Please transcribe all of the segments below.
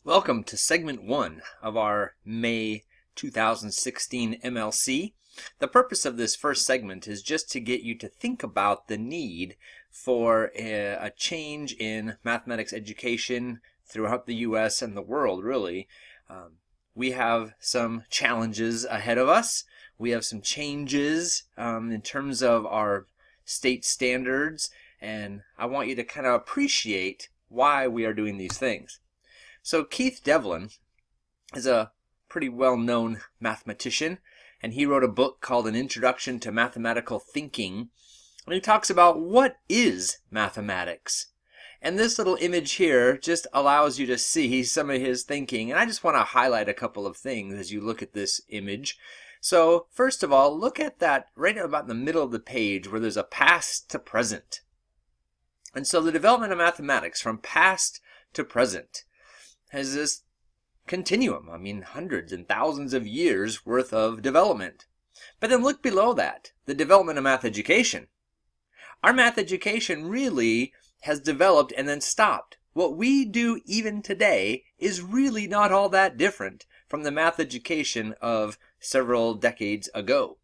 Welcome to segment 1 of our May 2016 MLC. The purpose of this first segment is just to get you to think about the need for a change in mathematics education throughout the U.S. and the world, really. We have some challenges ahead of us. We have some changes in terms of our state standards, and I want you to kind of appreciate why we are doing these things. So Keith Devlin is a pretty well-known mathematician, and he wrote a book called An Introduction to Mathematical Thinking, and he talks about what is mathematics. And this little image here just allows you to see some of his thinking, and I just want to highlight a couple of things as you look at this image. So first of all, look at that right about in the middle of the page where there's a past to present. And so the development of mathematics from past to present has this continuum. I mean, hundreds and thousands of years worth of development. But then look below that, the development of math education. Our math education really has developed and then stopped. What we do even today is really not all that different from the math education of several decades ago.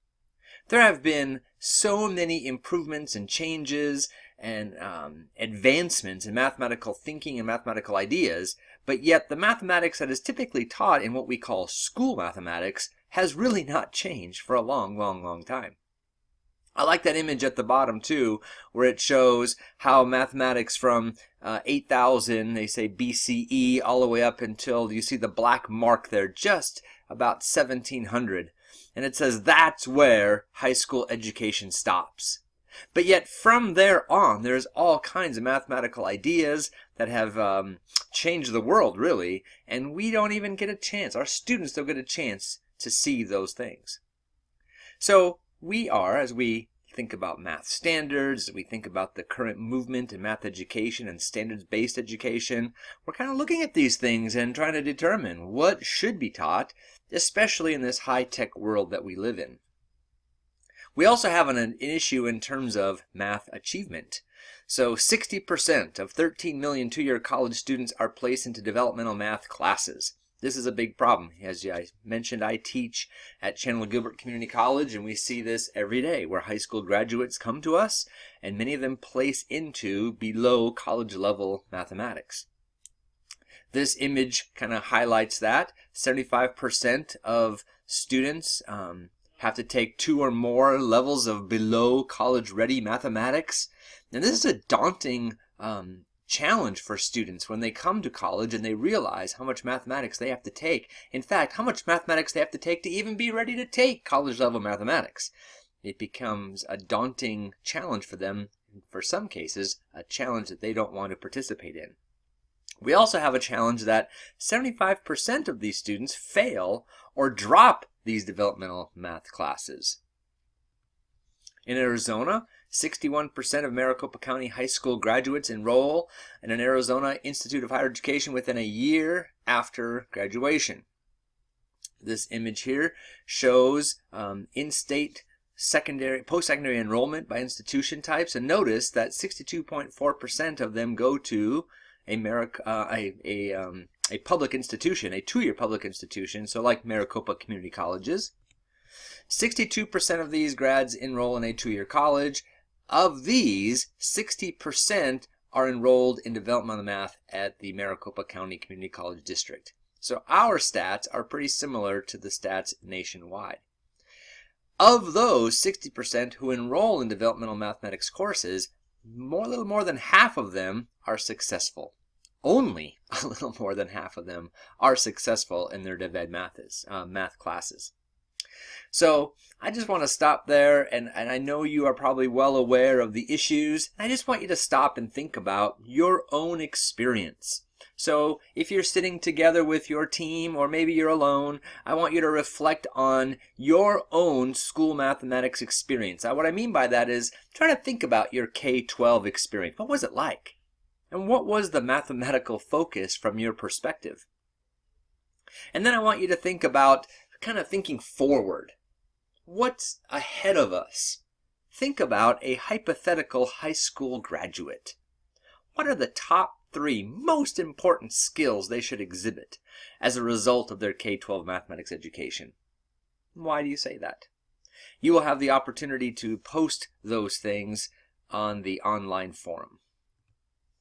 There have been so many improvements and changes and advancements in mathematical thinking and mathematical ideas, but yet the mathematics that is typically taught in what we call school mathematics has really not changed for a long time. I like that image at the bottom too, where it shows how mathematics from 8000, they say BCE, all the way up until you see the black mark there, just about 1700. And it says that's where high school education stops. But yet from there on, there's all kinds of mathematical ideas that have changed the world, really, and we don't even get a chance. Our students don't get a chance to see those things. So we are, as we think about math standards, as we think about the current movement in math education and standards-based education, we're kind of looking at these things and trying to determine what should be taught, especially in this high-tech world that we live in. We also have an issue in terms of math achievement. So 60% of 13 million two-year college students are placed into developmental math classes. This is a big problem. As I mentioned, I teach at Chandler Gilbert Community College, and we see this every day where high school graduates come to us, and many of them place into below college level mathematics. This image kind of highlights that. 75% of students have to take 2 or more levels of below college ready mathematics. And this is a daunting challenge for students when they come to college and they realize how much mathematics they have to take. In fact, how much mathematics they have to take to even be ready to take college level mathematics. It becomes a daunting challenge for them, for some cases, a challenge that they don't want to participate in. We also have a challenge that 75% of these students fail or drop these developmental math classes. In Arizona, 61% of Maricopa County high school graduates enroll in an Arizona Institute of Higher Education within a year after graduation. This image here shows in-state post-secondary enrollment by institution types, and notice that 62.4% of them go to a public institution, a 2-year public institution, so like Maricopa Community Colleges. 62% of these grads enroll in a 2-year college. Of these, 60% are enrolled in developmental math at the Maricopa County Community College District. So our stats are pretty similar to the stats nationwide. Of those 60% who enroll in developmental mathematics courses, a little more than half of them are successful. Only a little more than half of them are successful in their DevEd math classes. So I just want to stop there, and I know you are probably well aware of the issues. I just want you to stop and think about your own experience. So if you're sitting together with your team, or maybe you're alone, I want you to reflect on your own school mathematics experience. What I mean by that is try to think about your K-12 experience. What was it like? And what was the mathematical focus from your perspective? And then I want you to think about kind of thinking forward. What's ahead of us? Think about a hypothetical high school graduate. What are the top 3 most important skills they should exhibit as a result of their K-12 mathematics education. Why do you say that? You will have the opportunity to post those things on the online forum.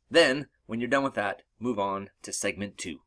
Then, when you're done with that, move on to segment 2.